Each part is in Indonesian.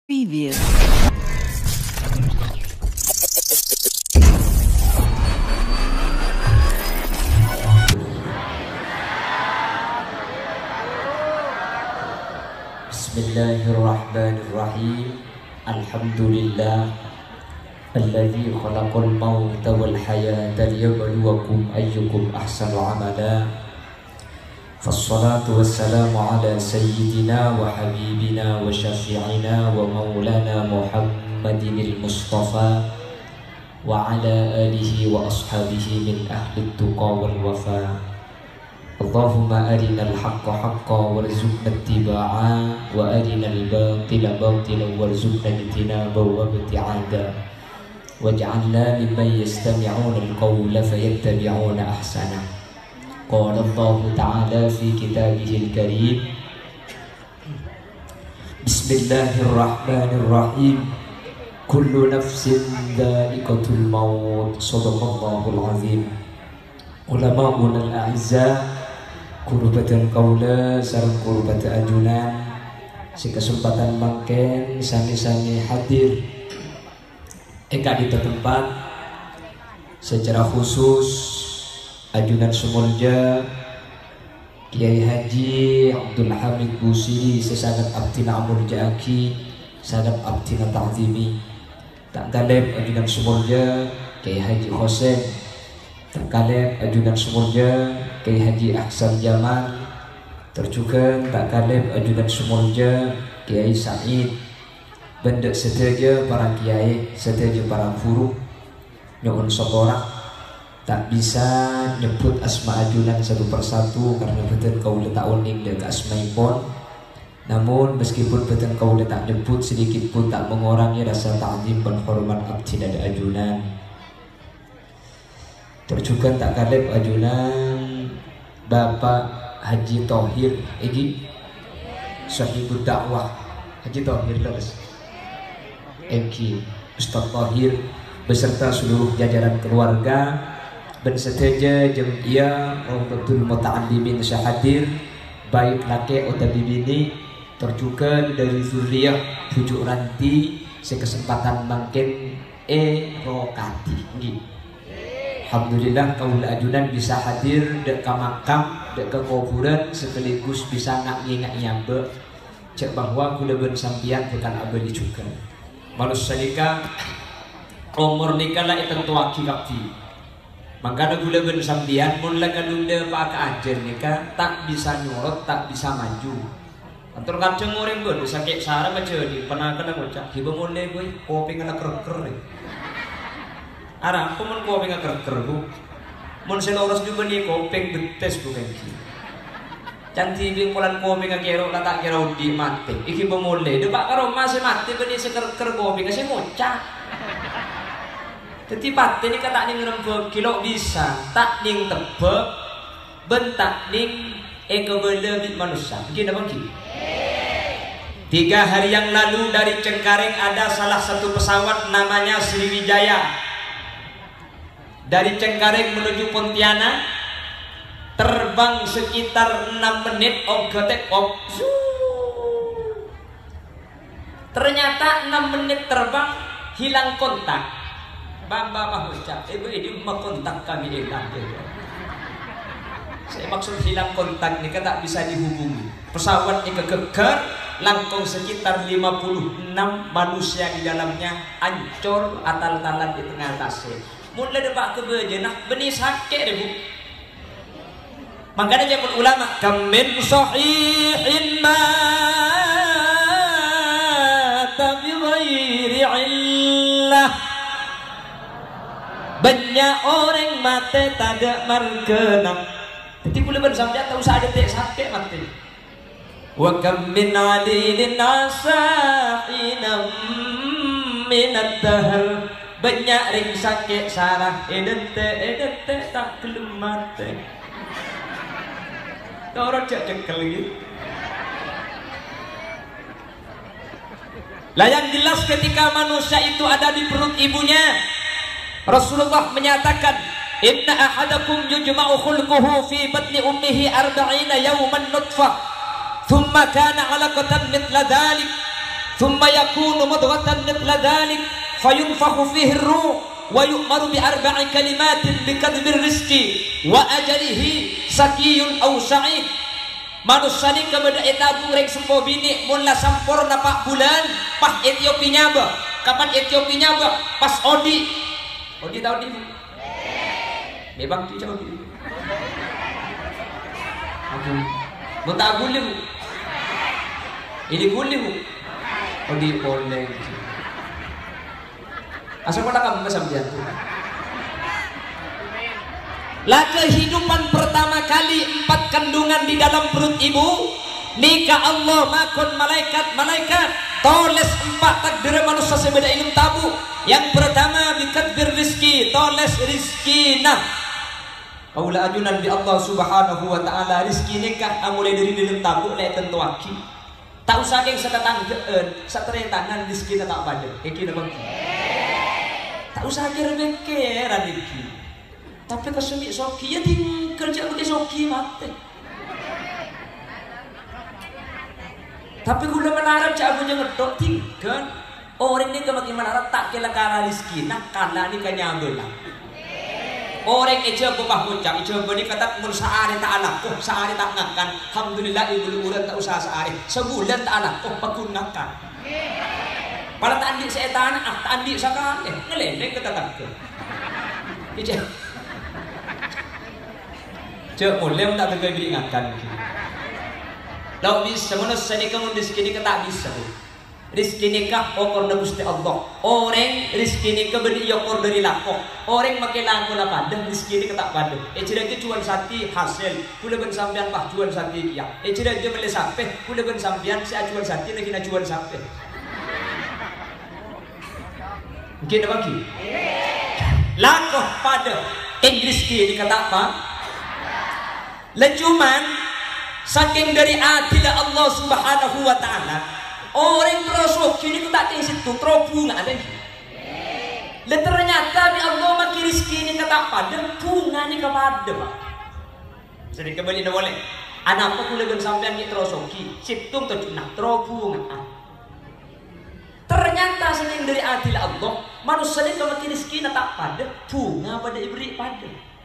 Previous. Bismillahirrahmanirrahim. Alhamdulillah alladzi khalaqal mauta wal hayata liyabluwakum ayyukum ahsanu amala. Fassalatu wassalamu ala sayyidina wa habibina wa syafi'ina wa maulana Muhammadinil Mustafa wa ala alihi wa ashabihi min ahli tuqa wal wafa. Allahumma arinal haqqa haqqa warzuqna ittiba'a wa arinal batila batila warzuqna ijtinaba wa ibti'ada waj'alna mimman yastami'una al-qawla fayattabi'una ahsana. Qala Allah Ta'ala fi kitabihil karim. Bismillahirrahmanirrahim. Kullu nafsin dha'iqatul maut. Shadaqallahul azim. Ulama'una al-a'izza, kurubatan kaula sareng kurubatan ajunan, si kesempatan mangken sami-sami hadir eka di tempat secara khusus ajunan Sumulja Kiai Haji Abdul Hamid Busiri sesangat abdina amurjaaki sangat abdina ta'zimi tak kaleb ajunan Sumulja Kiai Haji Khosen tak kaleb ajunan Sumulja Kiai Haji Ahsan Jamal terjukan tak kaleb ajunan Sumulja Kiai Said benda seteja para kiai seteja para guru nyuhun sokorak tak bisa nyebut asma ajunan satu persatu karena betul kau letak uning dan asmaipun. Namun meskipun betul kau letak nyebut sedikit pun tak mengurangi rasa ta'zim dan hormat abdi dan ajunan. Terjukan tak kaleb ajunan Bapak Haji Thohir Egi Sahibud Dakwah Haji Thohir terus Egi Ustaz Thohir beserta seluruh jajaran keluarga dan seteja jeung ia Rohbatul Muta'allimin sahadir baik laki atau bini terjukan dari zuriyah bujuk ranti sekesempatan mangkin rokati nggih. Alhamdulillah kaula ajunan bisa hadir dek ka makam dek ke kuburan sekaligus bisa ngingat nyambe cek bahwa kula ben sampian bukan abadi juga. Manusia umur nikah lah itu tuaki kapti. Maka gula ben sampian mun la kadunda pa ka ajen nikah tak bisa nurut tak bisa maju. Antur kacang urang ben sakit sara baca di penakan ngocak hiba mulai boy kopi ngana ker-ker. Ara mun kopi ngana ker-ker bu. Mun seloros juga ni kopi betes bu kaki. Cantik bing mulan kopi ngana kero la tak kero di mati. Iki bemulai de pak karo masih mati beni seker-ker kopi kasi ngocak. Tetipat ini kata ning rembek kilo bisa tak ning tebek bentak ning ekobelebit manusia begini bang ki 3 hari yang lalu dari Cengkareng ada salah satu pesawat namanya Sriwijaya dari Cengkareng menuju Pontianak terbang sekitar 6 menit take off. Ternyata 6 menit terbang hilang kontak. Bamba ucap, ibu ini mengontak kami hilang. Saya maksud hilang kontak ini kan tak bisa dihubungi. Pesawat ini kegeger, langkung sekitar 56 manusia di dalamnya hancur atal-talan di tengah tasnya. Mulai debak kebejenah benih sakit deh bu. Makanya jemput ulama, kamin sahihin ma tapi ghairi illah. Banyak orang mati tak ada margenang. Jadi boleh bersampai tak usah ada tek sakit mati. Wa kam min alilin nasahinam minat dahr. Banyak ring sakit sarah edete tak kelem mati. Orang cek lagi. Lah yang jelas ketika manusia itu ada di perut ibunya, Rasulullah menyatakan, inna ahadakum yujma'u khulquhu fi batni ummihi 40 yawman nutfah thumma kana 'alaqatan mithla dhalik thumma yakunu mudghatan mithla dhalik fayunfakhu fihi ar-ruh wa yu'maru bi arba'i kalimatin bi kadbir rizqi wa ajalihi sakiyun aw sa'id. Manusia ni kemudian tabung reng sempo bini mula sampurna 4 bulan pas Etiopinya bah. Kapan Etiopinya bah? Pas Odi tahu di memang tu coba aku mau tak boleh bu ini boleh bu Odi boleh asal mana kamu kesampian lah kehidupan pertama kali 4 kandungan di dalam perut ibu nikah Allah makon malaikat toles 4 takdir manusia sebeda ilmu tabu. Yang pertama bikadbir rizki, toles rizki nah paula ajunan bi Allah subhanahu wa ta'ala. Rizki nikah mulai dari dalam tabu lek tentu aki tak usah yang setatang satria tangan rizki tak pada iki bang tak usah kira bekeran iki tapi kesumi soki ya kerja udah soki mati. Tapi gula melarap cak aku jangan ngedok tinggal orang ini kemakin melarap tak kira kala rizki nak kala ni kanya belah orang eja bopah bocah eja bani kata mun saari tak anak saari tak ngakan alhamdulillah ibu urat tak usah saari sebulan tak anak pagunakan pada tak andik setan tak andik sakal ngelendeng kata eja cak mulai tak terkait ingatkan lau bisa manusia ni kamu rizki ni tak bisa rizki nikah okor na Gusti Allah orang rizki nikah beri okor dari lapok orang makin laku lah pada rizki ni tak pada cerita jual sati hasil kula ben sampean pah jual sati ya cerita beli sampai kula ben sampean saya jual sati lagi nak jual sampai mungkin apa lagi laku pada rizki ni kata apa lecuman saking dari adil Allah subhanahu wa ta'ala orang terosok kini tak ada situ terobu nggak ada dan ternyata di Allah maki rizki ini kata pada bunga ini kepada pak jadi kembali dah boleh anak apa kuliah dan sampean ni terosok situng terjunah terobu nggak ternyata saking dari adil Allah manusia ini maki rizki ini tak pada bunga pada ibri pada.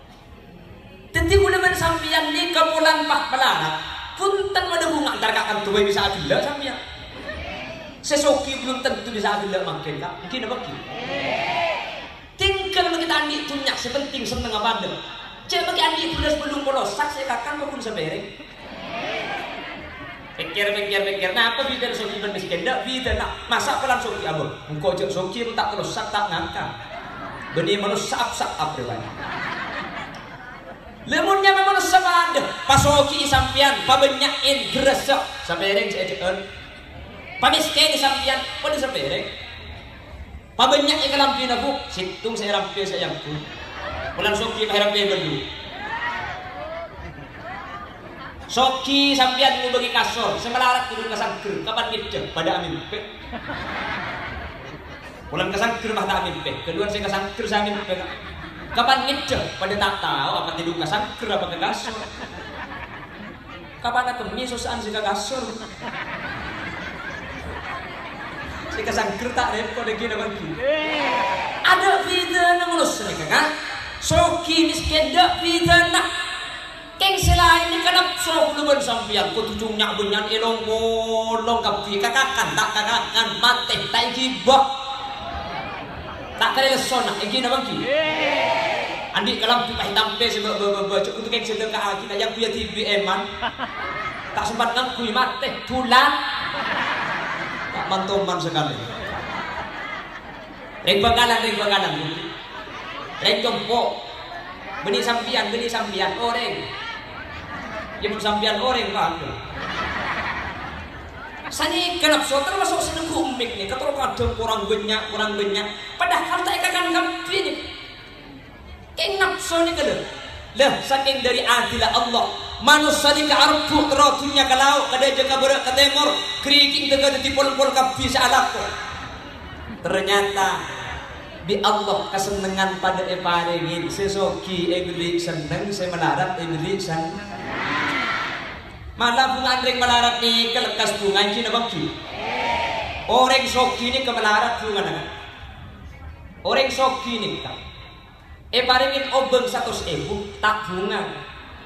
Tentu boleh bersampian di kemulan pak pelarang punten ada bunga antar kakak tuh bisa adil sampian sesoki belum tentu bisa adil makin kak mungkin apa ki tinggal kita andi tunyak sepenting seneng apa ada cek bagi andi tulis belum polos saya kakak pun sebereng pikir nah apa bida soki bermiskin dak bida nak masak pelan soki abang engkau cek soki tak terus sak tak ngangka benih manusia sak berbanyak lemunnya memang sama ada pasoki sampian pabenyakin gresek sampereng saya cekon pamisken sampian pada sampereng pabenyak yang lampi nabu situng saya rampi saya pun bulan soki pak rampi belu soki sampian mau bagi kasor semelarat turun kasangker kapan gitu pada amin pe bulan kasangker mah tak amin pe kedua saya kasangker saya amin pe kapan ngecek pada tak tahu apa tidur kasangker apa ke kasur kapan aku misosaan si kasur si kasangker tak repot lagi nak bagi ada video nang lus ni kan soki miskin dak video nak keng selain ni kan sok lu ben sampian ku tujungnya benyan elong bolong kapi kakakan tak kakakan mate tak gibah tak kena lesona iki na bangki andi kalam pi hitam pe se baca untuk kek sedek ka kita yang punya TBM man tak sempat ngakui mate tulang tak mantoman sekali reng bakalan reng jompo beni sampian oreng yang sampian oreng pak sani kenap so termasuk seneng kumik nih ketor kadang kurang banyak padahal tak akan kampi nih kenap so nih kada lah saking dari adil Allah manusia ni kearpu terotunya ke laut kada jaga berak ke timur kriking tega di pol-pol kampi sealako ternyata di Allah kesenengan pada eparengin sesoki ebili seneng saya melarat ebili seneng malah bunga andreng melarat ni kelekas bunga ini na bangki Orang soki ini kemelarat bunga kan. Orang soki ini kan. Paringin obeng 100.000 tak bunga.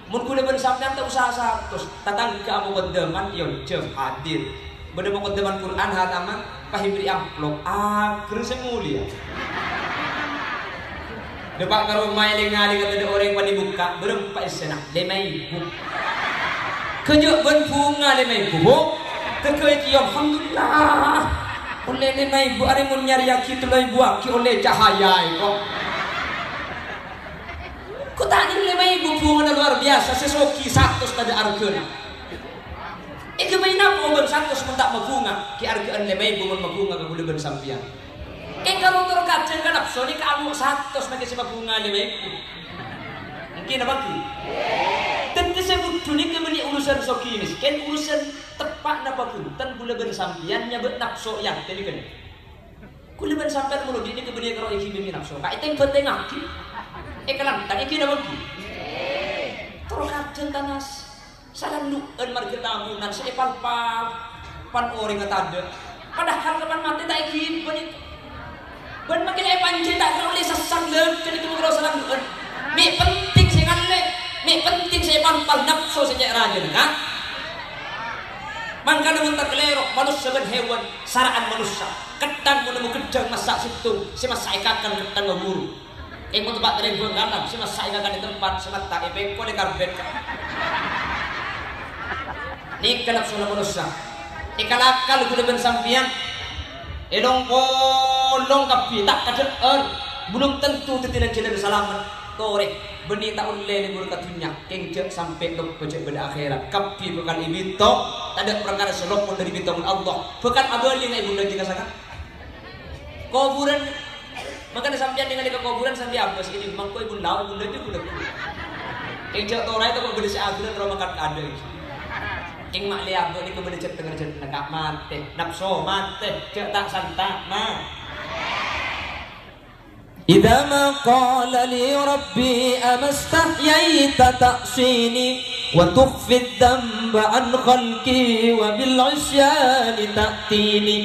Mun kula ben sampean tak usaha 100. Tatangga kamu kedeman yo jam hadir. Beda mau kedeman Quran hataman kahibri amplop. Akhir sing mulia. Depak karo maile ngali kata orang yang dibuka berempat sana 5.000. Kejuk ben bunga 5.000. Terkait ya alhamdulillah. Oleh 5.000 ari mun nyari aki tu lai buaki oleh cahaya kok. Kok tadi 5.000 bunga luar biasa sesoki 100 tada arkeun. Kemain apa obeng 100 mentak mabunga ki arkeun 5.000 mun mabunga ka kudu ben sampean. Kalau tur kacen kan apsoni kamu 100 make si mabunga 5.000. Mungkin apa ki? Tentu sebut dunia kemeni urusan soki miskin urusan tepak napa punten kula ben sampeyan nyabet nafsu yang tadi kan. Kula ben sampeyan mulo dini kebeni karo iki mimi nafsu. Ka iteng penting aki. Kalan tak iki napa ki? Tur kacen tanas. Salam lueun marga tamunan seepal-pal pan orang ngatade. Padahal kapan mati tak iki ben makin pancen tak oleh sesang leuk kene kudu salam lueun. Mi penting sing ale. Mi penting saya pampal nafsu sejak rajin kan? Mangkana mun terkelero manusia ben hewan saraan manusia. Ketang mun gedang masak situ, si masak ikakan ketang ngaburu. Mun tempat teren galam, si masak ikakan di tempat semata epeko di karbet. Ni nafsu manusia. Ikalakal kudu ben sampeyan. Elong polong kapi tak kajeer. Belum tentu tetinan jalan salaman. Korek benih tak uleh libur katunya kengcek sampai dok kocek beda akhirat kapi bukan ibito tak ada perkara selok pun dari bintang Allah bukan abali ngai bunda jika sangat kuburan maka sampean dengan ke kuburan sampai apa sih ini memang kau bunda bunda itu bunda kengcek torai itu kau beda seaguran rumah makan ada ing mak lihat ini kau beda cek tengah cek nak mate nafsu mate cek tak santak mah. إذا ما قال لي ربي أما استحييت تأصيني وتخفي الذنب عن خلقي وبالعصيان تأتيني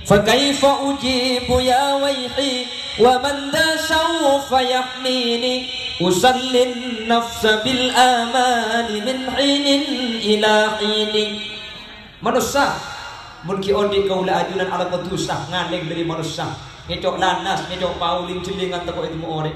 فكيف أجيب يا ويحي ومن ذا سوف يحميني أسلي النفس بالآمال من حين إلى حين. Manusia mungkin odi kaula ajunan ala petusah ngaleng dari manusia. Ngecok lanas, ngecok pauling celingan teko itu mu ore.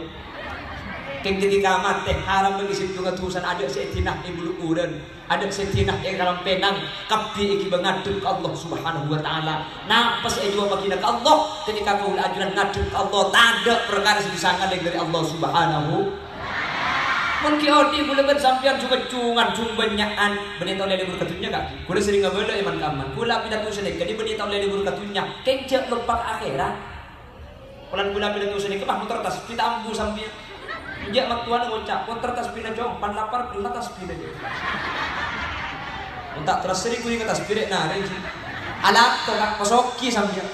Keng ketika mati haram bagi situ ngatusan ada setinah ibu luuran, ada setinah yang dalam penang kapti iki bangadep ke Allah Subhanahu wa taala. Napas ejo bagi ka Allah ketika kau ajuran ngadep ke Allah tak ada perkara bisa ngaleng dari Allah Subhanahu. Mungkin odi boleh bersampian juga cungan banyakan benih tahu libur katunya gak? Kuda sering ngabela iman kaman. Kula pidato sedek jadi benih tahu libur katunya. Kengcek lupak akhirat. Pulang gula pilih tuh sini kemah motor tas kita ambu sambil injak maktuan ngocak motor tas pina jong pan lapar kena tas pina je untak terus sering kuing tas pina nah renji alat tokak kosoki sambil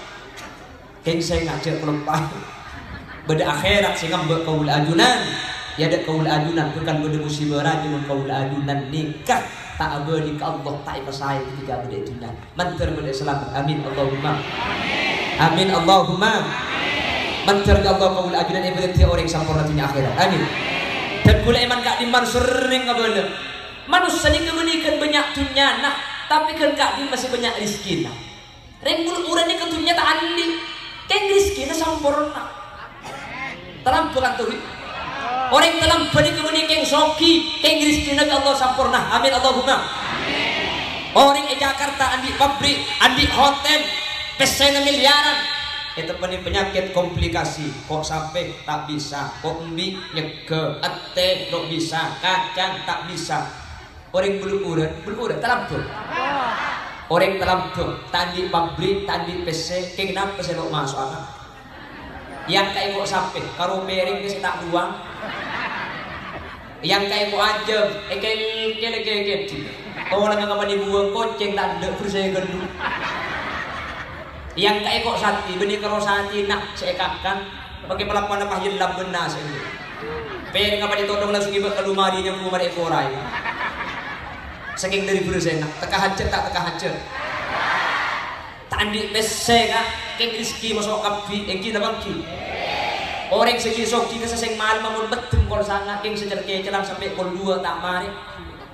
keng saya ngajak kelempah beda akhirat sehingga mbak kaul ajunan ya ada kaul ajunan bukan beda musibah raja mun kaul ajunan nikah tak abadi ke Allah tak ipasai ketika beda itunya mantar beda selamat amin Allahumma amin Allahumma. Mantar Allah kaul ajunan ibadat orang sampurna dunia akhirat. Amin. Dan pula iman kak diman sering ngabala. Manusia ni kebenikan banyak dunia nah, tapi kan kak di masih banyak rizki nah. Rengul uran ni ketunya tak andi. Keng rizki na sampurna. Terlampau kan tuh. Orang terlampau ni kebenikan soki, keng rizki na Allah sampurna. Amin Allahumma. Orang di Jakarta andi pabrik, andi hotel, pesen miliaran. Itu penyakit komplikasi kok sampai tak bisa kok mie nyeke ate kok bisa kacang tak bisa orang beluran terlampau orang terlampau tadi pabrik tadi PC kenapa saya mau masuk anak yang kayak kok sampai karo piring ini tak buang yang kayak kok aja kayak orang yang kapan dibuang koceng tak ada bersih gendut yang kayak kok sati benih karo sati nak seekakan pakai pelakuan apa jelam benas ini pengen ngapa ditodong langsung ibu kalumari nya kumar ekorai saking dari guru saya nak teka hajat tak teka hajat tandi pesse ka keng rizki masuk kapi engki na bangki orang segi soki ka seseng mal mamun betum kol sanga keng secerke celang sampai kol 2 tak mari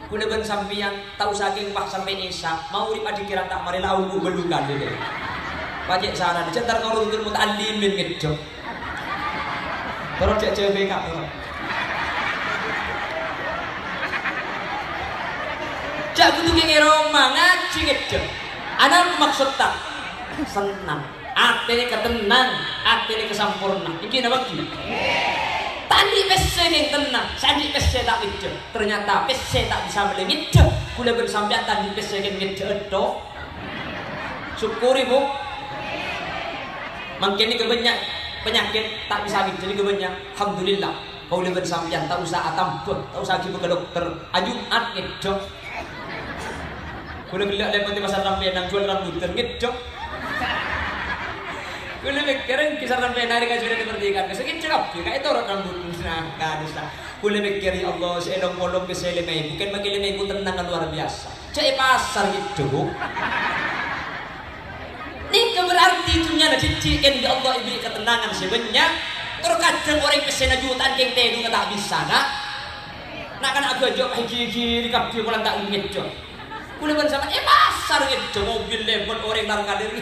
kula ben sampeyan tau saking pak sampai isa mau urip adikiran tak mari laun ku belukan deh pajek saran cetar karo tutur mutalimin ngejok terus cek cewek kak cak kudu ke Roma ngaji ngejok ana maksud tak senang atene ketenang atene kesampurna iki napa iki tadi pesse ning tenang sandi pesse tak ngejok ternyata pesse tak bisa melengejok kula bersampean tadi pesse ning ngejok do syukuri bu mungkin ini kebanyak penyakit tak bisa ngejok ini kebanyak alhamdulillah kau udah bersampean tak usah atambah tak usah pergi ke dokter ajumat ngejok kula gelak lepas di pasar sampean nang jual rambutan ngejok kula mikirin kisah sampean hari kan sudah dipertikan kesegit cakap kayak itu orang rambut nah kadista kula mikir ya Allah seelong bolong ke selemai bukan bagi lemai ku tenang luar biasa cek pasar gitu ini berarti dunia diciciin ya Allah ibri ketenangan sebenarnya terkadang orang pesena jutaan keng tedu tak bisa nak kan aku aja gigi kabeh kula tak ngejok kula ben sama pasar ngejok mobil lemon orang nang kalir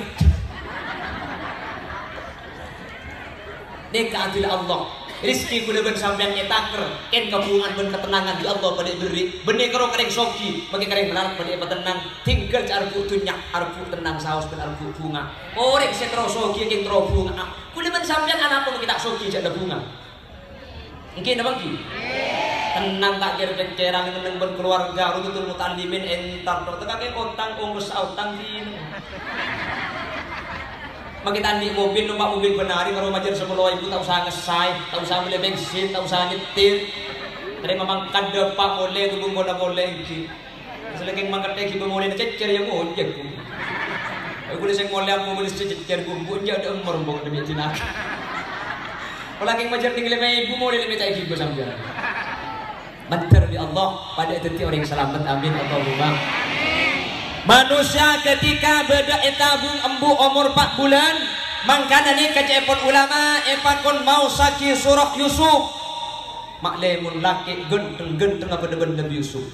nek adil Allah rizki kula ben sampean nyetaker ken kabungan ben ketenangan di Allah pada beri benih karo kering soki bagi kering melarat pada tenang tinggal arbu tunyak arbu tenang saus ben arbu bunga orang setro soki ken tro bunga kula ben sampean anak pun kita soki jak bunga mungkin apa ki tenang tak kira kencerang tenang berkeluarga rututul mutalimin entar tertekake utang ongkos utang din makita di mobil numpak mobil benari karo majer 10.000 tak usah ngesai tak usah beli bensin tak usah nyetir dari memang kada pak boleh tubung bola boleh iki selagi mangkat iki boleh cecer yang ojek ku aku sing boleh aku boleh cecer ku bunja ada umur mbok demi jinak lagi majer tinggal 5.000 boleh lebih tak iki sampean bentar di Allah pada detik orang selamat amin Allahumma manusia ketika beda etabung embu umur 4 bulan mangkana ni kecepon ulama epakon mau saki surah Yusuf maklemun laki genteng apa deban Nabi Yusuf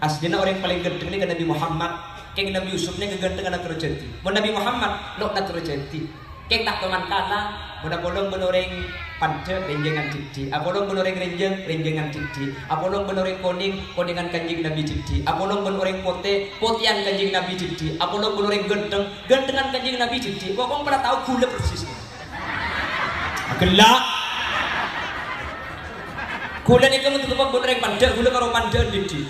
aslinya orang paling genteng ni kan Nabi Muhammad keng Nabi Yusuf ni kegentengan nak terjadi mun Nabi Muhammad lo nak terjadi keng tak teman kala mudah bolong benoreng pancet renjengan cicci apolong benoreng renjengan cicci apolong benoreng koningan kanjing Nabi cicci apolong benoreng potian kanjing Nabi cicci apolong benoreng gentengan kanjing Nabi cicci kok pada tahu gula persis gelak gula ni kamu tutup benoreng pancet gula karo pancet cicci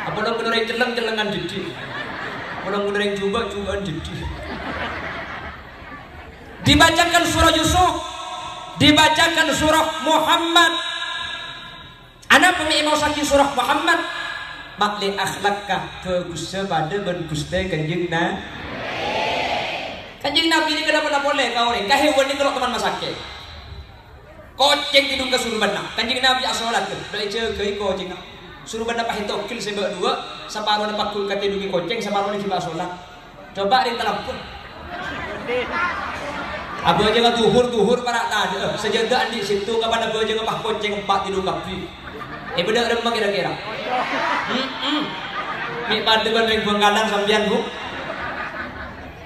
apolong benoreng celengan cicci apolong benoreng jubah cicci dibacakan surah Yusuf dibacakan surah Muhammad anak pemimpin mau saking surah Muhammad makli akhlakkah bagus pada bagus teh kanjeng Nabi ini kenapa boleh kau orang kahewan ini kalau teman masake koceng tidur ke suruh benak kanjeng Nabi asolat ke dari cegah koceng suruh benak pahitokil sebab 2 separuh nak pakul katidungi koceng separuh ni kita asolat coba di telepon Abu aja nggak tuhur para tadi sejadah di situ kapan abu aja nggak koceng 4 tidur kapi benar remang kira-kira mi pada banding Bengkalan sampean bu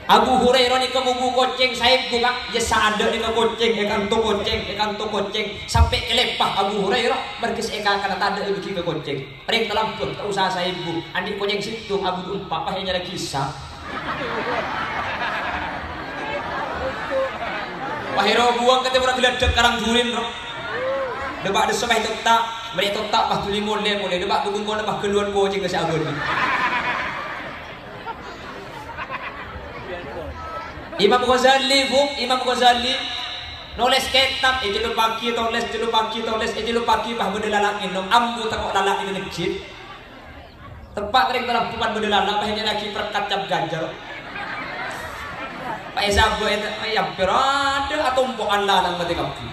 Abu Hurairah ni kemubu koceng saib bu kak ya saada ni koceng ekanto koceng sampai kelepah Abu Hurairah berkis eka karena tak ada lebih ke koceng ring terlampau tak usah saib bu andi koceng situ Abu Umpa apa yang ada kisah Wahiro buang kata orang geladek karang durin roh. Debak desa mah tak, mereka tak pas tuli mulai debak kubung kau pas keluar kocing ke sahabat. Imam Ghazali nulis kitab itu pagi itu pagi bah bedelalak minum ambu takok lalak ini masjid. Tempat ring dalam kuman bedelalak bah lagi perkat cap ganjar. Pak Isab itu ayam berada atau umpuan lalang mati kapi.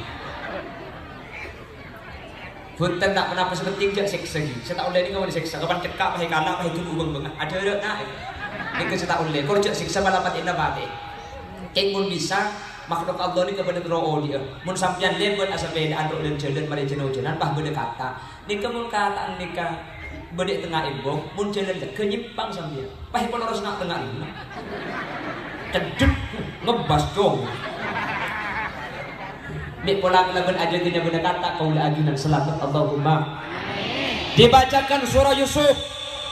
Punten tak pernah sepenting jak seksa lagi. Saya tak boleh ni kau diseksa. Kapan cekak pakai kalah pakai tu ubeng bengah. Ada nak. Ini saya tak boleh. Kau jak seksa malam mati indah mati. Keng mun bisa makhluk Allah ni kebenar roh dia. Mun sampean lebet asa beda anduk dan jalan mari jeno-jenan bah beda kata. Nika mun kataan nika beda tengah ibong mun jalan kenyimpang sampean. Pah pun harus nak tengah ini. Cedut ngebas dong. Nek pola laban aja gini beda kata kaula ajunan selamat Allahumma. Dibacakan surah Yusuf.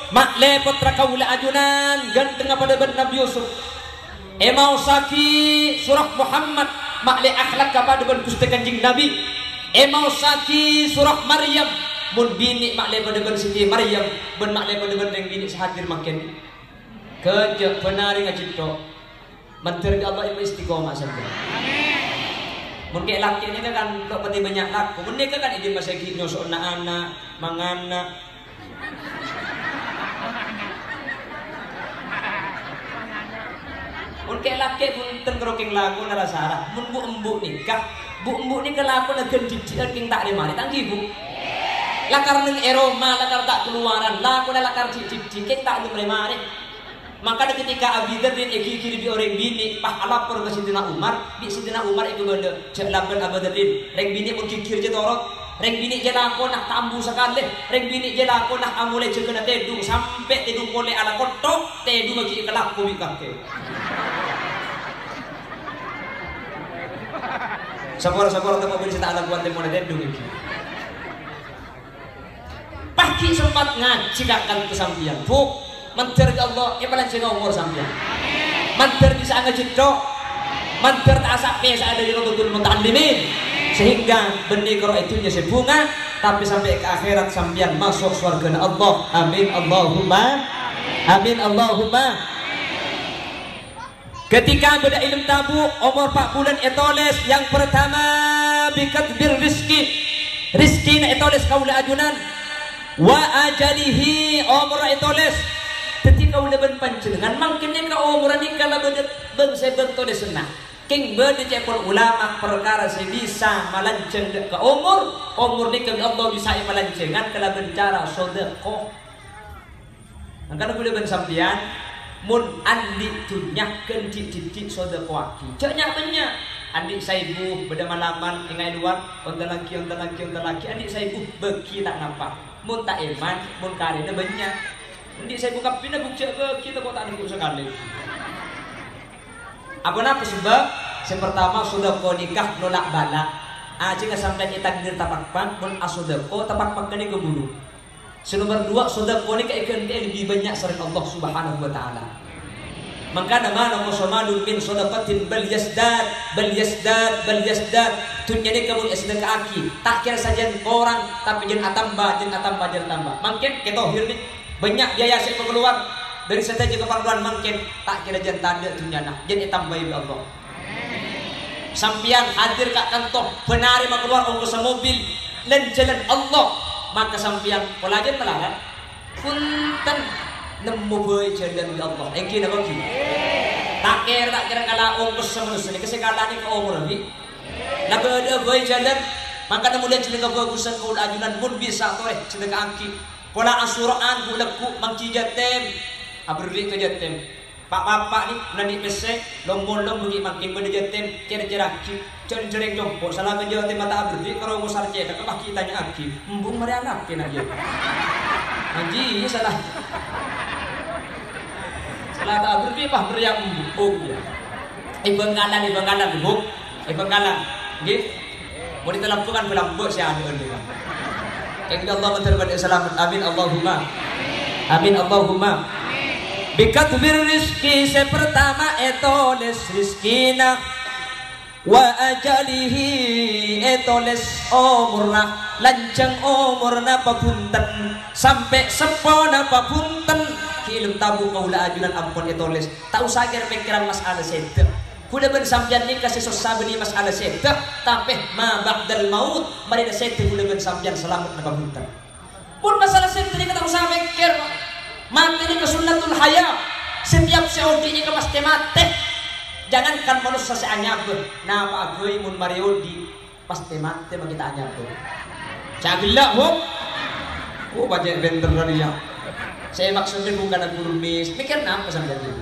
Makle putra kaula ajunan ganteng pada Nabi Yusuf. Emau saki surah Muhammad makle akhlak kepada ben Gusti Kanjeng Nabi. Emau saki surah Maryam mun bini makle pada ben Siti Maryam ben makle pada ben bini sehadir makin kerja penari ngacipto menteri Allah ibu istiqomah sampai. Mun ke laki ni kan lo pati banyak laku. Mun nika kan ide masa ki nyosok anak mangana. Mun ke laki pun tenggeroking lagu narasara. Mun bu embu nikah, bu embu nikah laku na gendidian king tak lemari tanggi bu. Lakar neng eroma, lakar tak keluaran, laku na lakar dididi king tak lemari. Maka ketika Abi Dzar iki kiri di orang bini, pah lapor ke Sidina Umar, di Sidina Umar itu benda lamban Abu Dzar, reng bini mun kikir je torot, reng bini je lakon nak tambu sekali, reng bini je lakon nak amule je kena tedu sampai tedu boleh ala kotok, tedu maki kelak ko bikake. Sapor-sapor temu bini tak ala buat temu tedu iki. Pagi sempat ngaji kakak kesampian, bu. Manter Allah, paling sing umur sampeyan. Manter bisa ngejidok, manter tak sampai ada di Raudhatul Muta'allimin. Sehingga benih karo itu jadi bunga, tapi sampai ke akhirat sampeyan masuk surga Allah. Amin Allahumma. Amin Allahumma. Ketika beda ilmu tabu umur 4 bulan etoles yang pertama bikat bil rizki. Rizki na etoles kaula ajunan wa ajalihi umur etoles. Ketika udah berpanjenengan mangkene ka umuran iki kala bangsa bentuk desena king bade cepol ulama perkara saya bisa malanceng ke umur niki Allah bisa malancengan kala bencara sedekah angkana boleh ben sampean mun andi tunyakeun dididik sedekah ceknya banyak adik saya ibu beda malaman ingai luar onta laki adik saya ibu beki tak nampak mun tak iman mun karena banyak. Nanti saya buka pindah bukti ke kita kok tak ada sekali. Apa napa sebab? Yang pertama sudah kau nikah nolak bala. Jika sampai kita takdir tapak pan pun asudah kau tapak pan kini keburu. Nomor 2 sudah kau nikah ikan dia lebih banyak sering Allah Subhanahu Wa Taala. Maka nama nama somadul min sodapatin bal yasdad. Tunya ni kamu sedekah aki. Tak kira saja orang tapi jen atamba. Mungkin kita hirni. Banyak biaya saya keluar dari saya juga keperluan mungkin tak kira jantan dia dunia nah jadi tambah ya Allah. Sampian hadir kat kantor penari mak keluar ongkos mobil dan jalan Allah maka sampian pelajar melarat punten nemu boy jalan ya Allah. Engki nak bagi. Tak kira kalau ongkos manusia ni kesekalan ni ke umur ni. Nak ada boy jalan maka kemudian cerita kebagusan kau ajunan pun bisa toreh cerita angki. Pola asuraan bulaku mangci jatem aberri ke jatem pak bapak ni nani pesek lombong bagi makin benda jatem kira-kira cereng jompo salah ke jatem mata aberri kalau musar cek tak apa kita tanya aki embung marianak kena dia anji salah tak aberri pah beriak embung ya Bengkalan bu Bengkalan nggih mau ditelampukan belambok saya ada ni Inna Allah terbaik selamat. Amin Allahumma. Amin Allahumma. Bikatbir rizki sepertama etoles rizkina wa ajalihi etoles umurna lancang umurna papunten sampai sepona papunten kilum tabu kaula ajunan ampun etoles tak usah kira pikiran masalah sedek kuda bersampian ni kasih sosabeni masalah sedek tapi ma ba'dal maut mari da sedek kuda bersampian selamat na papunten pun masalah sedek ni kata usah pikir mati ni kesunnatul haya setiap seodi ni pasti mati jangankan manusia seanyap nama agoy mun mario di pasti mati bagi kita anyap cagilah oh baca benter dia saya maksudnya bukan aku lumis mikir apa sampai itu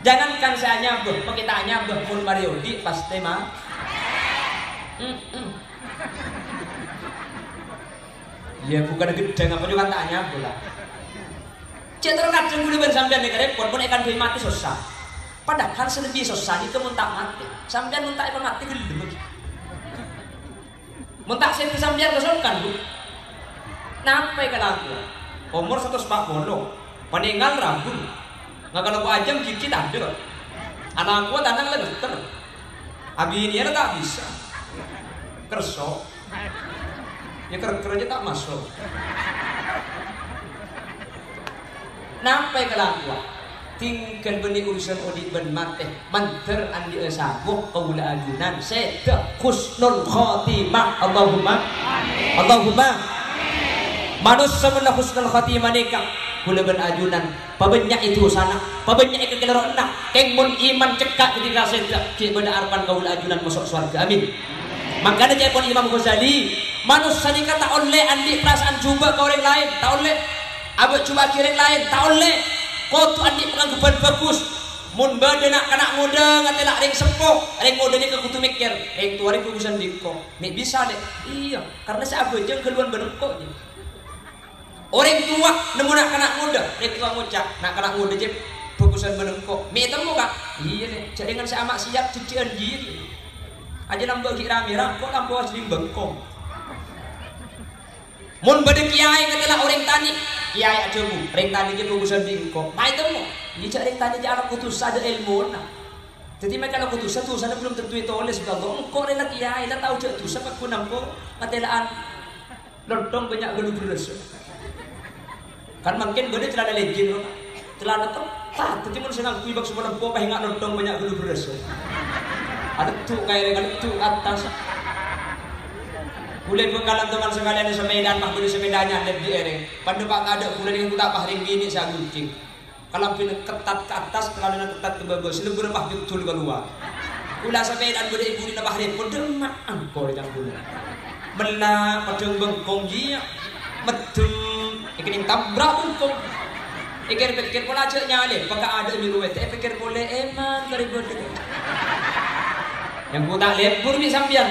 Jangankan saya nyabeh, kita nyabeh pun Mariodi pasti mah. Ya bukan gedeng apa juga tak nyabeh lah. Cek terkadang kudu ben sampean nek repot pun ikan deui mati susah. Padahal selebih susah itu mun tak mati. Sampean mun tak mati gelem iki. Mun tak sing sampean kesokan, Bu. Napa kalaku? Umur 140. Meninggal rambut. Ngakal aku ajam gigit ada. Anak aku tanang legeter. Abi ini tak bisa. Kerso. Ya kerja tak masuk. Nampai kelaku tinggal benih urusan odi ben mate manter andi esabuh kaula ajunan seda husnul khotimah Allahumma amin. Allahumma amin. Manusia menulah husnul khotimah nikah kula ben ajunan pabanyak itu sana pabanyak ke kelero enak keng mun iman cekak ketika seda ki ben arpan kaula ajunan masuk surga amin. Makanya jepon Imam Ghazali manusia nikah tak oleh andi perasaan coba ke orang lain tak oleh abang coba kirim lain, tak oleh. Kau tu adik penganggupan bagus. Mun bade nak kanak muda ngatela ring sepuh, ring muda ni kekutu mikir, ring tua ring kugusan diko. Mek bisa deh. Iya, karena saya abang jeng keluar benengkok je. Orang tua nemu nak kanak muda, ring tua ngucap, nak kanak muda je bagusan benengkok. Mek temu kak? Iya deh. Jadi dengan saya amak siap cucian je. Aja nambah rame-rame, kok nambah jadi bengkong. Mun bade kiai ngatela orang tani. Kiai aja bu, ring tani ke bagusan dingko. Mai temu, jika ring tani je anak putus ada ilmu na. Jadi mereka anak putus tu sana belum tentu itu oleh sudah go. Engkau rela kiai, dah tahu je tu siapa ku nampo matelaan lontong banyak gelu beres. Kan mungkin bade celana legend, celana ketat. Tapi mun senang kui bak semua lempo pah ingat lontong banyak gelu beres. Ada tu kayak ada tu atas. Kulit bekalan teman sekalian di semedan mah beli sepedanya lihat di ere. Pada pak ada kulit yang tak pahring gini saya guncing. Kalau pin ketat ke atas, kalau ketat ke bawah, selebur pah betul keluar. Kula sepedan beli ibu di pahring, pedeng mak angkor yang kulit. Belah pedeng bengkong dia, medem, ikan tabrak bengkong. Ikan pikir pola ceknya le, pakai ada di luar, pikir boleh eman keribut. Yang ku tak lembur ni sambian.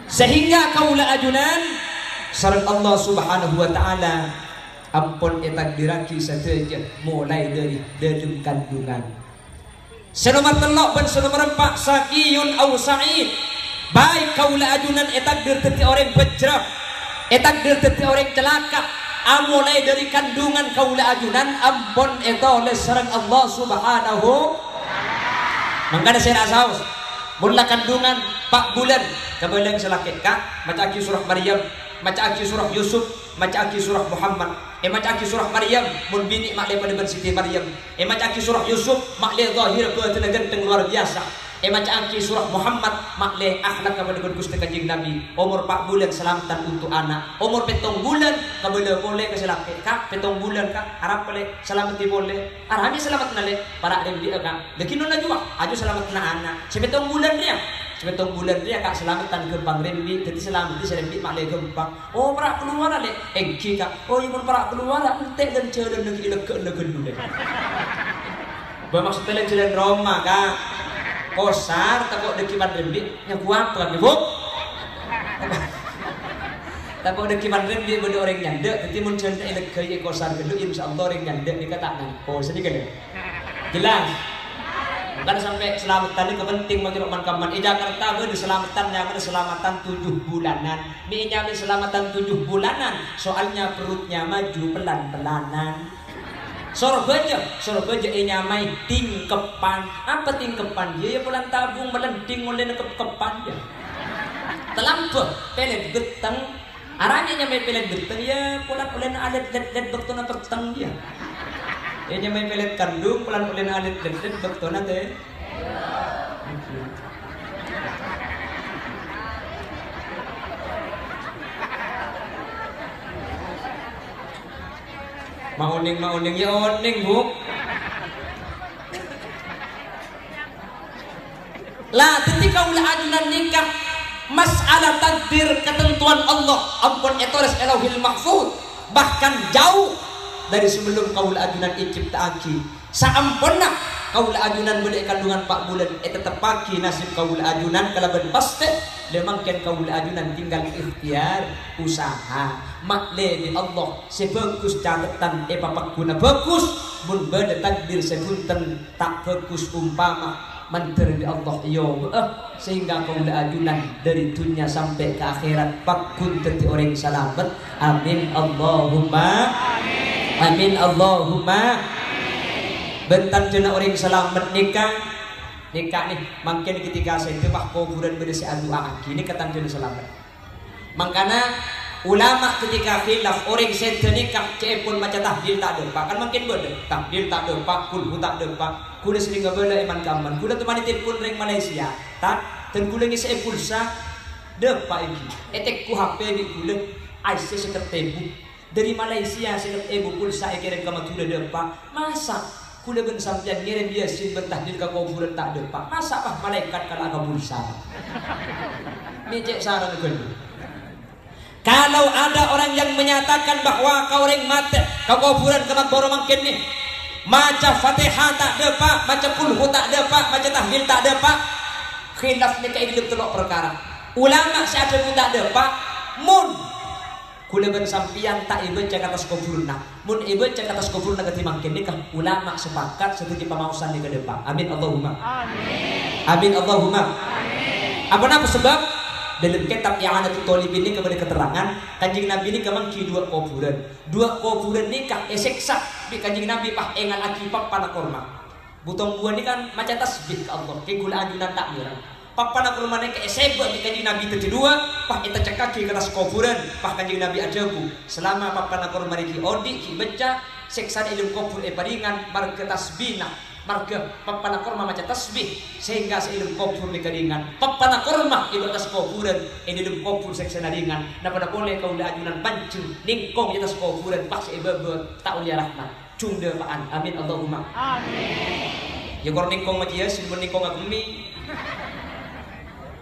Sehingga kaula ajunan sareng Allah Subhanahu wa taala ampun etakdiraki sateja mulai dari dedem kandungan senomat telok ben senomat rempak sakiyun au sa'id baik kaula ajunan etakdir teti orang bejrah etakdir teti orang celaka mulai dari kandungan kaula ajunan ampun eta oleh sareng Allah Subhanahu mangkana saya rasaus mula kandungan 4 bulan kemudian selakit kak maca aki surah Maryam maca aki surah Yusuf maca aki surah Muhammad maca aki surah Maryam mun bini mak le pada Siti Maryam maca aki surah Yusuf mak le zahir buat ganteng luar biasa maca aki surah Muhammad mak le akhlak kepada Gusti Kanjeng Nabi umur 4 bulan selamatan untuk anak umur 7 bulan kemudian boleh ke selakit kak 7 bulan kak harap boleh selamat di boleh arahnya selamat nale para dem dia kak lekin nona juga aju selamat na anak 7 bulan dia 7 bulan dia kak selamatan gempang rembi jadi selamat di serembi mak le gempang oh para keluar le engki kak oh ibu para keluar entek dan jalan negeri lega dulu deh bermaksud jalan Roma kak kosar takut dekiman rembi yang kuat kan ibu takut dekiman rembi benda orang nyanda nanti muncul tak lega kosar dulu insyaallah orang nyanda dikatakan oh sedikit deh jelas kan sampai selamatan itu penting bagi teman-teman di Jakarta ada selamatan yang ada selamatan 7 bulanan di nyampe selamatan 7 bulanan soalnya perutnya maju pelan-pelanan sorbeja nyamai tingkepan apa tingkepan dia pelan tabung melending oleh kepan dia terlampau pelet beteng arahnya nyamai pelet beteng ya pelan oleh alet let beteng peteng dia nyamai pelet kandung pelan oleh alet let beteng teh Mauning ya oning bu lah ketika ulah ajunan nikah masalah takdir ketentuan Allah ampun etores elauhil mahfud bahkan jauh dari sebelum kaula ajunan iciptaaki saamponna kaula ajunan beli kandungan 4 bulan tetap pagi nasib kaula ajunan kalaban paste lemangken kaula ajunan tinggal ikhtiar usaha makle di Allah sebagus catatan papakuna bagus mun bade takdir sebunten tak bagus umpama manter di Allah yo sehingga kaula ajunan dari dunia sampai ke akhirat pakun teti orang selamat amin Allahumma amin Allahumma bentar jena orang selamat nikah nih makin ketika saya itu pak kuburan berdesi adu aki ini kata jena selamat makanya ulama ketika khilaf orang sedih nikah cepun macam tahdil tak ada kan makin beda tahdil tak ada pak kulhu tak ada pak kuda sering bela iman kaman kuda temani telepon ring Malaysia tak dan kuda ngisi pulsa depa iki etek ku HP di kuda IC seketebu dari Malaysia seketebu pulsa ekere kama kuda depa masa kuda ben sampean ngirim dia sin bentahdil ka kuburan tak depa masa pak malaikat kala ka pulsa micek sarang kudu. Kalau ada orang yang menyatakan bahwa kau orang mati kau kuburan kemak baru makin nih maca Fatihah tak ada pak maca kulhu tak ada pak maca tahlil tak ada pak khilaf ni kayak hidup telok perkara ulama saya ada tak ada pak mun kula ben sampian tak ibu cek atas kuburan mun ibu cek atas kuburan ketimbang kini kan ulama sepakat setuju pemausan di ke depan amin Allahumma amin amin Allahumma amin apa sebab dalam kitab yang ada tutolib ini kepada keterangan kanjeng Nabi ini kemangki 2 kuburan nikah eseksa di kanjeng Nabi pah engan akipak pana korma butong buah ini kan macam tasbih ke Allah ke gula ajunan tak murah pah pana korma ini ke esebak di kanjeng Nabi kedua pah kita cekaki ke atas kuburan pah kanjeng Nabi ajabu selama pah pana korma ini odi ki baca seksa ilmu kubur paringan marga tasbihna marga papana korma macam tasbih sehingga seilum kubur ni keringan papana korma ibu atas kuburan ini ilum kubur seksena ringan nah pada boleh kau dah ajunan pancing ningkong di atas kuburan pas ibu tak ulia rahmat cunda paan amin Allahumma amin ya kor ningkong macam ya sih ningkong aku mi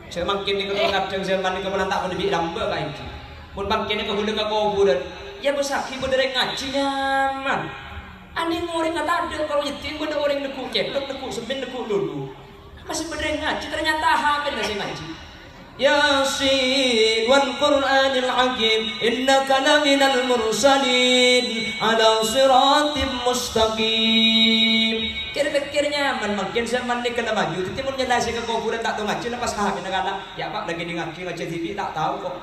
saya makin ni kau kadang zaman ni kau tak boleh lamba kain pun makin ni kau boleh kau kuburan ya besaki berdiri ngaji nyaman aneh orang kata ada kalau yetim benda orang nekuk ceplok nekuk semen nekuk dulu masih bener ngaji ternyata hamil masih ngaji Yasin wal Qur'anil Hakim innaka laminal mursalin ala siratim mustaqim kira-kira nyaman makin zaman ni kena maju tetapi mun nyelasi ke kuburan tak tahu ngaji lepas hamil nak ya pak lagi di ngaji TV tak tahu kok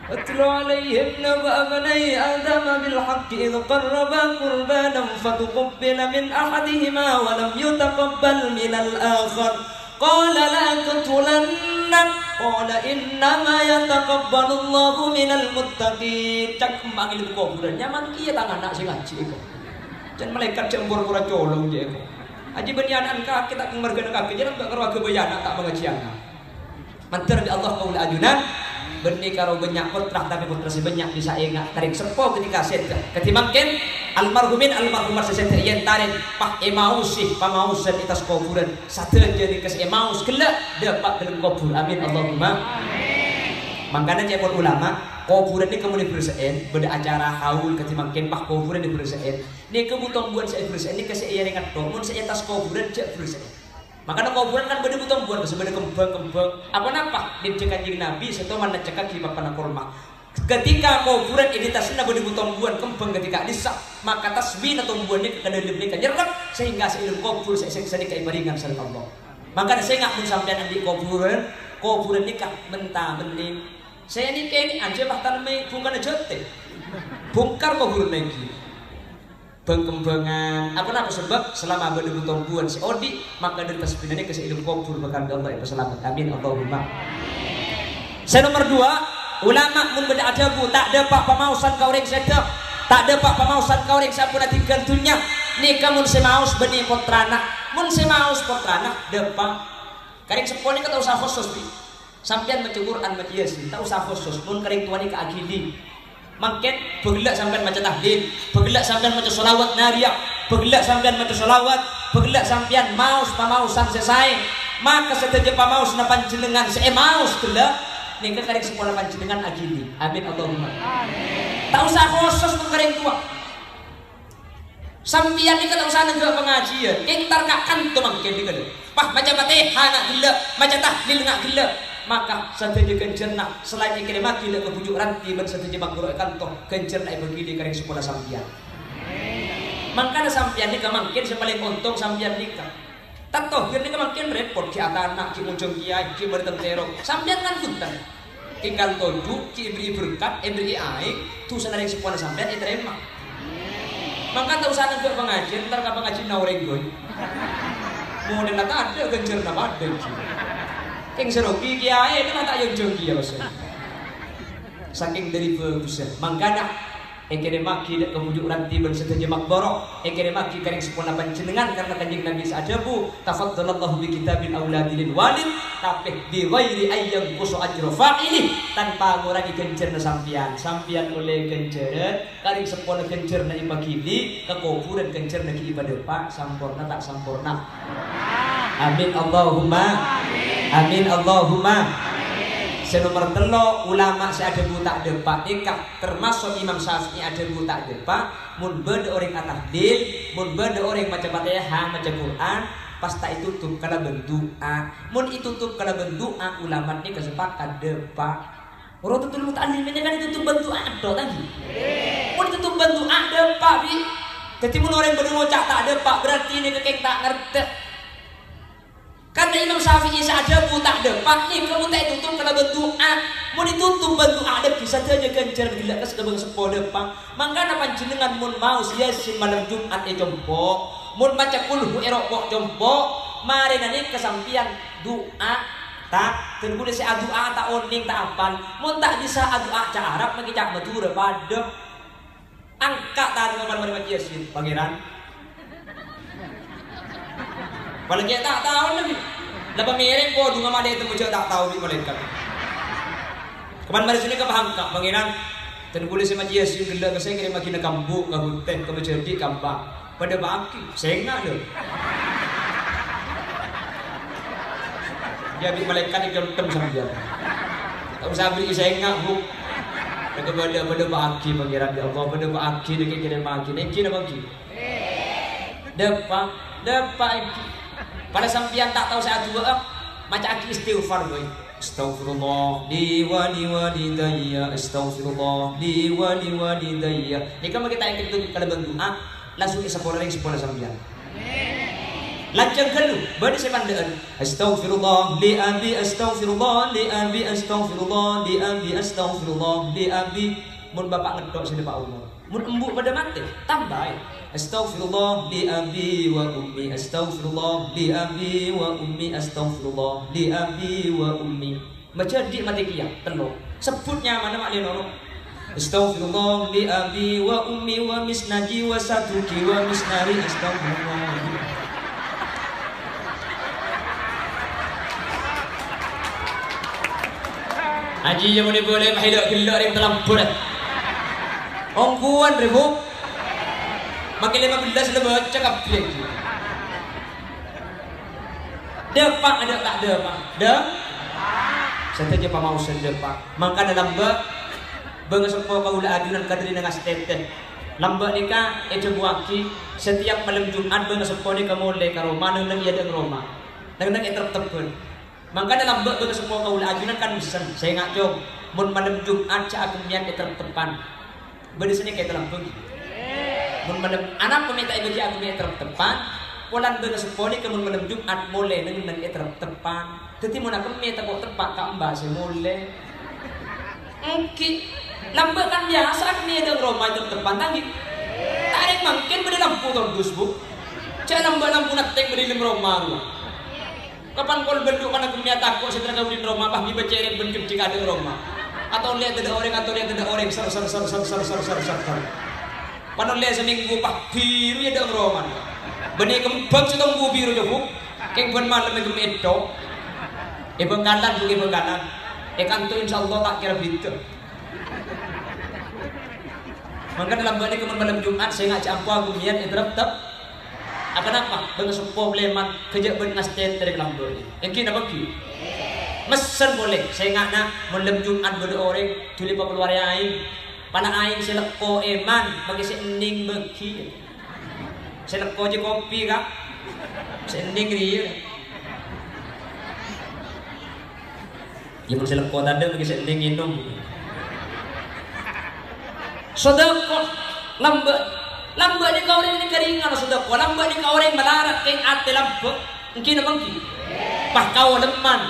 أتل عليهم نبأ بني آدم بالحق إذ قربا قربانا فتقبل من أحدهما ولم يتقبل من الآخر قال لأقتلنك قال إنما يتقبل الله من المتقين cak manggil kuburan nyaman kieu tangan nak sing ngaji kok jan malaikat cembur pura colong je kok aji benyanan ka kita kemargana kaki jangan keluarga bayana tak mengajian mantar di Allah kaul ajunan benih karo banyak putra tapi putra si banyak bisa ingat tarik sepo ketika set ketimangken almarhumin almarhumah sesente yen tarik pak emaus sih pamausan itas kuburan satu jadi kes emaus kelak dapat dalam kubur amin Allahumma amin makanya cepon ulama kuburan ini kemudian bersein beda acara haul ketimangken pak kuburan di bersein ini kebutuhan buat saya bersein ini kesei yang ingat domun saya itas kuburan cek bersein makanya kuburan kan beda butuh buat sebenarnya kembang apa napa di kanjeng Nabi setelah mana cekak di papana korma ketika kuburan ini tasna beda butuh buat kembang ketika disak maka tasbih atau buatnya ke dalam mereka nyerap sehingga seilmu kubur saya dikai baringan sama Allah makanya saya nggak pun sampai nanti kuburan nikah mentah bening saya nikah ini aja bahkan bukan jote bongkar kuburan lagi pengkembangan apa sebab selama berbutuh buan si odi maka dari tasbihnya ke seilmu kubur bahkan Allah itu selamat amin Allahumma saya nomor 2 ulama mun beda adabu tak ada pak pemausan kau reng sedap tak ada pak pemausan kau reng sampun tinggal dunia nikah mun semaus benih potrana mun semaus potrana depak karing seponi kata usah khusus bi sampean baca Quran baca Yasin tak usah khusus mun karing tuani ke agili makin bergelak sampai macam tahlil, bergelak sampai macam solawat nariak, bergelak sampai macam solawat, bergelak sampai maus pamausan selesai, maka setelah pamaus napan jenengan maus gelak, nih kan sekolah panjenengan agini, amin Allahumma. Amin. Tak usah khusus mengkering tua. Sampian ni tak usah negak pengajian. Yang tarkakan tu mangkin dia. Pah macam Fatihah nak gila, macam tahlil nak gila. Maka sateja kencer nak selain ikan mati nak kebujuk ranti ban sateja makro kantor kencer nak begini kering sekolah sampian. Mangkana sampian ni kemangkin sepaling untung sampian ni kan. Tak tahu ni kemangkin repot ki anak ki muncung kiai ki bertentero. Sampian kan hutan. Tinggal todu ki beri berkat, beri air, tu senareng sekolah sampian terima. Maka tak usah nak pengajian, ntar kapal ngaji naureng goy. Mau nak ada kencer nak ada. Yang serogi kiai itu tak yang jogi ya bos. Saking dari bagusnya, mangkana engkene maki dak kemujuk ranti ban seteja makbaro, engkene maki karing sepuna panjenengan karena kanjeng Nabi sadabu tafaddalallahu bi kitabil auladil walid tapi bi ghairi ayyam qusu ajra fa'ili tanpa ngurangi kencerna sampian oleh kencer karing sepuna kencerna ibagili kekuburan kencerna ki ibadah pak sampurna tak sampurna. Amin Allahumma amin Allahumma. Senomor telo ulama seada buta depak nikah termasuk Imam Syafi'i ada buta depak mun beda orang atahdil mun beda orang macam Fatihah macam Quran pasta itu tutup kana bendoa mun itu tutup kana bendoa ulama ni kesepakat depak orang tutup muta'allim ini kan itu tutup bendoa do tadi mun tutup bendoa depak bi jadi mun orang berdua cak tak depak berarti ini kekek tak ngerti. Karena Imam Syafi'i saja buta depak nih kamu tak tutup kalau berdoa mau ditutup berdoa ada bisa saja kencer gila ke sedang sepo depak mangkana panjenengan mun mau sia-sia malam Jumat jompo mun baca kulhu erok jompo mari nanti kesampian doa tak terkulis doa tak oning tak apal mun tak bisa doa cak Arab magi cak Madura pada angkat tadi ngamal mari yasin pangeran. Apalagi tak tahu lagi. Lepas mirip kau dunga mana itu macam tak tahu di malaikat. Kemarin mari sini ke Pahangka, pangeran. Dan boleh sama dia sih gila ke saya kirim lagi nak kambu, ke hutan, ke menjadi kambang. Pada baki, saya enggak deh. Dia di malaikat itu tem sama dia. Tak usah beri saya enggak bu. Pada baki pangeran ya Allah, pada baki dia kirim baki, neki nak baki. Depak iki. Pada sampian tak tahu saya dua macam aki istighfar boy. Astaghfirullah li walidayya astaghfirullah li walidayya. Ni kalau kita ikut kalau berdoa langsung sepuluh sampian. Lancar kalau beri saya pandaan astaghfirullah li abi astaghfirullah li abi astaghfirullah li abi astaghfirullah li abi mun bapak ngedok sini Pak Umar. Mun embuk pada mati tambah astaghfirullah li abi wa ummi astaghfirullah li abi wa ummi astaghfirullah li abi wa ummi macam di mati kia telo sebutnya mana mak lenono astaghfirullah li abi wa ummi wa misnaji wa satuki wa misnari astaghfirullah. Haji yang boleh mahilak gila yang terlampur ongkuan ribu makin 15 lebih cakap dia depak ada tak depak saja mau sedepak maka dalam bengesepo kaula adunan kadri dengan teteh lamba nikah buaki setiap malam Jumat bengesepo ni kamole karo mana nang iya deng Roma nang etep-tepen maka dalam bengesepo kaula adunan kan bisa saya ngajong mun malam Jumat cak akemian etep-tepan beri sini kayak dalam pergi. Mun malam anak peminta ibu aku punya tepan, polan dengan seponi kemun malam Jumat mulai dengan tepan. Jadi mun aku minta kok tepat kak mbak saya mulai. Mungkin lambat kan biasa aku punya dengan Roma tepan tadi. Tarik mungkin beri lampu tordus bu. Cak lampu natek beri Roma lu. Kapan kau berdua kan aku punya takut setelah kau di Roma bah di beceret bentuk jika ada Roma. Atau lihat ada orang ser panon lihat seminggu pak biru ya dong roman benih kembang setong bu biru ya bu keng ben malam itu medo bengkalan kanto insyaallah tak kira gitu maka dalam bani kemen malam Jumat saya ngajak aku niat tetap apa dengan sebuah leman kejak benas dari lambur yang apa ki mesen boleh saya nggak nak malam Jumat berdua orang tuli keluar aing Pana aing seleko eman bagi sending beki. Seleko je kopi kak. Sending dia. Ya mun seleko tadi bagi sending minum. Sedekah lambat ni kau orang ni keringan sedekah lambat ni kau orang melarat keng ate lambat mungkin apa mungkin pah kau leman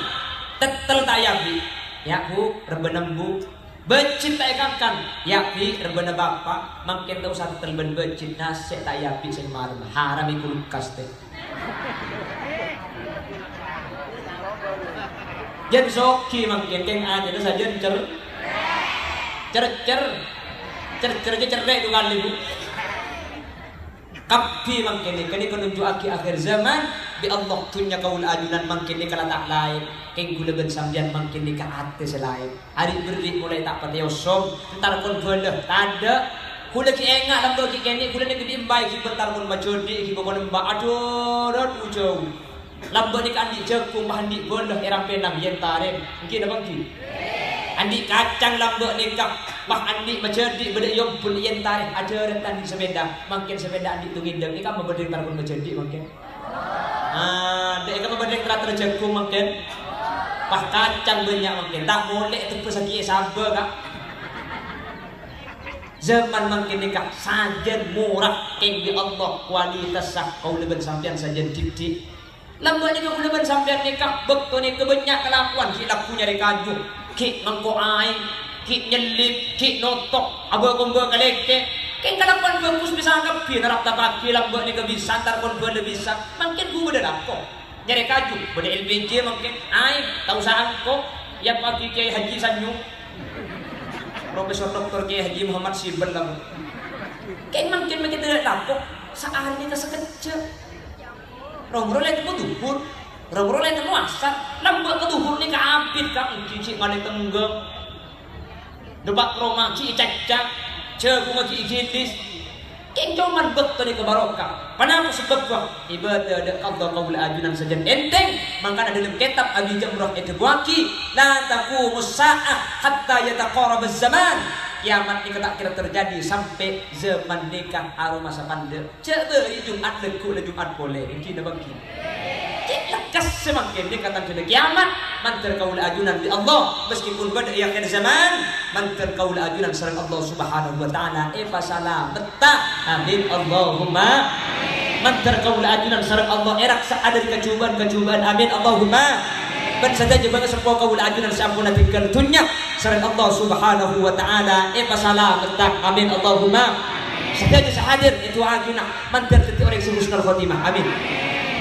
tetel tak yabi ya bu rebenembu becit tak ikan ya bi rebena bapa makin tahu satu telben becit nasi tak yabi sen malam haram ikut kaste jadi soki makin keng ate itu saja cerek dengan ibu kapi mangkene kini penunjuk akhir zaman bi Allah tunya kaul ajunan mangkene kala tak lain keng gula ben sambian mangkene ka ate selain hari berli mulai tak patio som entar kon boleh tanda kula ki enga lambo ki kene kula ne gede mbai ki bentar kon bajodi ki bobon mba aduh rot ujau lambo ni kan di jekung bahandi boleh era penam yen tare mungkin apa ki andi kacang lambok nikah bah andi menjadi beda yom pun yen tarik ada rentan di sepeda makin sepeda andi tungindeng nikah memberdek tarpun menjadi makin dek kamu berdek teratur jagung makin bah kacang banyak makin tak boleh itu pesaki sabar kak zaman makin nikah sajen murah keng di Allah kualitas sah kau lebih sampian sajen dik lambok nikah kau lebih sampian nikah betul ni kebanyak kelakuan silap punya rekaju ki mangko aing ki nyelip ki notok abo kombo kaleke ken kalakuan bagus bisa kapi narap tapaki lambok ni bisa tar kon boleh bisa mungkin gua beda ko nyari kaju beda LPG mungkin aing tahu saan ko ya pagi Kiai Haji Sanyu Profesor Dr. Kiai Haji Muhammad Siben kamu ken mungkin tidak lapok sehari kita sekecil rongrol itu duhur rongrol itu muasat lambok keduhur ni kaapit ka cici balik tenggem debat roma ci cacak cegu ngaki ikitis keng cuman betul ni kebarokah panang sebab gua ibadah ada qadha qaul ajunan saja enteng mangkana dalam kitab Abi Jamrah itu buaki la taqumus saah hatta yataqarab az-zaman kiamat ni tak kira terjadi sampai zaman nikah aroma sapande cek deui Jumat leku le Jumat boleh mungkin bagi lekas semakin dekatan ke kiamat mantar kaul ajunan di Allah meskipun pada akhir zaman mantar kaul ajunan sareng Allah Subhanahu wa taala pasalah betah amin Allahumma mantar kaul ajunan sareng Allah erak ada di kecubaan amin Allahumma ban saja bangga sepuh kaul ajunan sampun tinggal dunya sareng Allah Subhanahu wa taala pasalah betah amin Allahumma saja hadir itu ajunan mantar teti orang husnul khotimah amin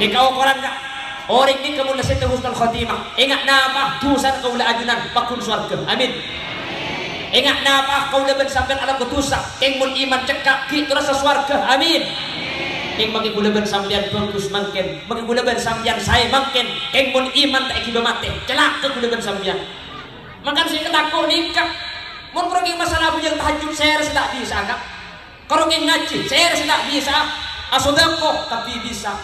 ni kau koran enggak orang ini kamu nasi husnul khotimah ingat nama tusan kau la ajunan pakun surga amin ingat nama kau la ben sampean alam ketusa keng mun iman cekak ki rasa surga amin keng magi kula ben sampean bagus mangken magi kula ben sampean saya mangken keng mun iman tak kiba mate celaka kula ben sampean makan saya ketakut nikah mun pergi masalah bujang tahajud saya rasa tak bisa kak kalau ngaji saya rasa tak bisa asodako tapi bisa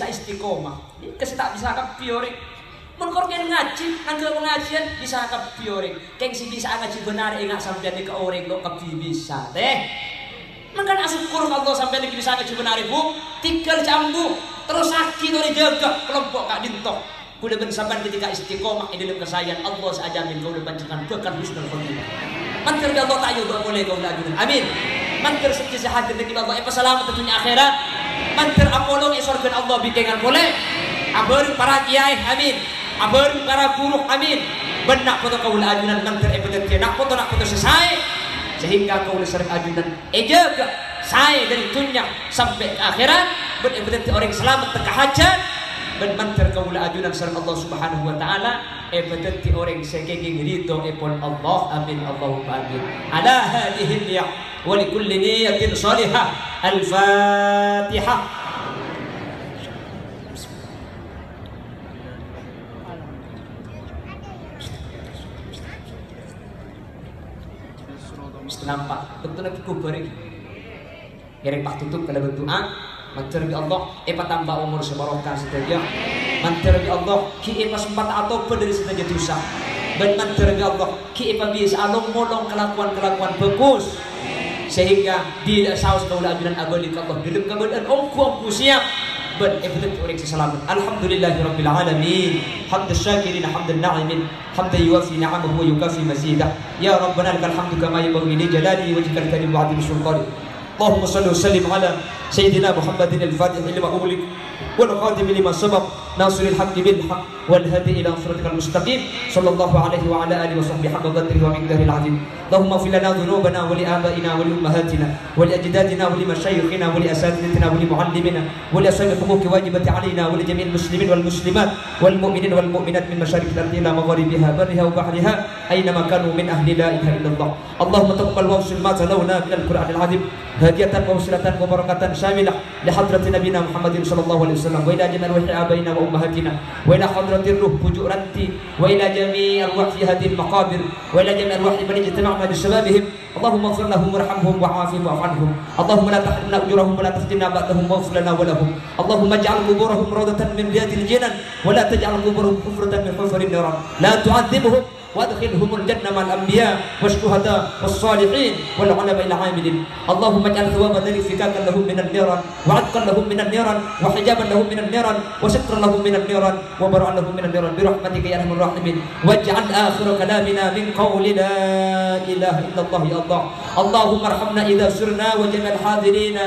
istiqomah kasi tak bisa kapi orang mengkor kan ngaji nanggal pengajian bisa kapi orang keng si bisa ngaji benar ingat sampai di ke orang kok kapi bisa teh makan asyukur Allah sampai di bisa ngaji benar ibu tinggal jambu terus sakit dari jaga kelompok kak dintok kuda bersabar ketika istiqomah di dalam kesayangan Allah seajamin kau udah panjangkan bekal husnul khotimah mantir Allah tayo boleh kau lagi amin mantir sejak hadir di Allah selamat tentunya akhirat mantir apolong surga Allah bikingan boleh abar para kiai amin abar para guru amin benak foto kau ajunan mantir epetet nak foto selesai sehingga kau sering ajunan jaga saya dari dunia sampai ke akhirat berepetet orang selamat teka hajat ben mantir kau ajunan sareng Allah Subhanahu wa taala epetet orang sekeging ridho epon Allah amin Allahumma amin ala hadhihi niyah wa likulli niyatin salihah al-fatihah. Nampak betul lagi kubur ini yang pak tutup kalau berdoa mantir bi Allah tambah umur sebarokah saja mantir bi Allah ki sempat atau dari saja dosa benar terga Allah ki ipabis along molong kelakuan-kelakuan bagus sehingga di saus kaula ajunan abadi ka Allah dilem kabedan ongku siap ben ebedet urek selamat. Alhamdulillahirabbil alamin hamdan syakirin hamdan na'imin hamdan yuwafi ni'amahu wa yukafi mazidah ya rabbana lakal hamdu kama yanbaghi li jalali wajhikal karim wa 'azimi sultanik. Allahumma shalli wa sallim ala sayyidina Muhammadin al-fatih lima ughliq wal khatim lima sabaq nasiril haqqi bil haqq wal hadi ila siratikal mustaqim sallallahu alaihi wa ala alihi wa sahbihi haqqa qadrihi wa miqdaril azim. Allahumma ighfir lana dhunubana wa li abaina wa li ummahatina wa li ajdadina wa li mashayikhina wa li asatidatina wa li muallimina wa li ashabi huquqi wajibati alaina wa li jami'il muslimin wal muslimat wal mu'minin wal mu'minat min masyariqil ardi ila magharibiha barriha wa bahriha aina ma kanu min ahli la ilaha illallah. Allahumma taqabbal wa awsil ma talawna min al-Qur'anil azim hadiyatan wa wasilatan wa barakatan syamilah li hadrati nabiyina Muhammadin sallallahu alaihi wasallam wa ila jami'il wahyi abaina wa ummahatina wa ila hadratir ruh pujuranti wa ila jami'il wahyi hadhihi al-maqabir wa ila jami'il wahyi man ijtama'na bi shababihim. Allahumma ighfir lahum warhamhum wa'afihim wa'fu anhum. Allahumma la tahrimna ujurahum wa la taftinna ba'dahum waghfir lana wa lahum. Allahumma ij'al quburahum rawdatan min riyadil jinan wa la taj'al quburahum hufratan min hufarin niran. La tu'adzibhum وادخلهم الجنة مع الأنبياء والشهداء والصالحين والعلماء العاملين. اللهم اجعل ثواب ذلك فكاكا لهم من النيران وعتقا لهم من النيران وحجابا لهم من النيران وسترا لهم من النيران وبرعا لهم من النيران برحمتك يا أرحم الراحمين. واجعل آخر كلامنا من قول لا إله إلا الله يا الله. اللهم ارحمنا إذا سرنا وجميع الحاضرين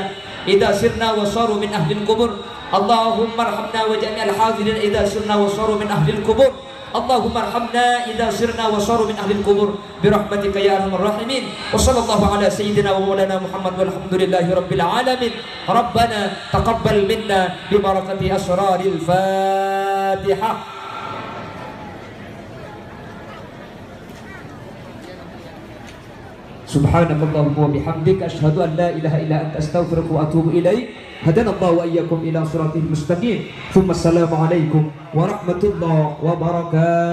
إذا سرنا وصاروا من أهل القبور. اللهم ارحمنا وجميع الحاضرين إذا سرنا وصاروا من أهل القبور. اللهم ارحمنا إذا سرنا وصاروا من أهل القبور برحمتك يا أرحم الراحمين. وصلى الله على سيدنا ومولانا محمد والحمد لله رب العالمين. ربنا تقبل منا ببركة أسرار الفاتحة. سبحانك اللهم وبحمدك أشهد أن لا إله إلا أنت أستغفرك وأتوب إليك. هدانا الله وإياكم إلى صراط مستقيم. ثم السلام عليكم ورحمة الله وبركاته.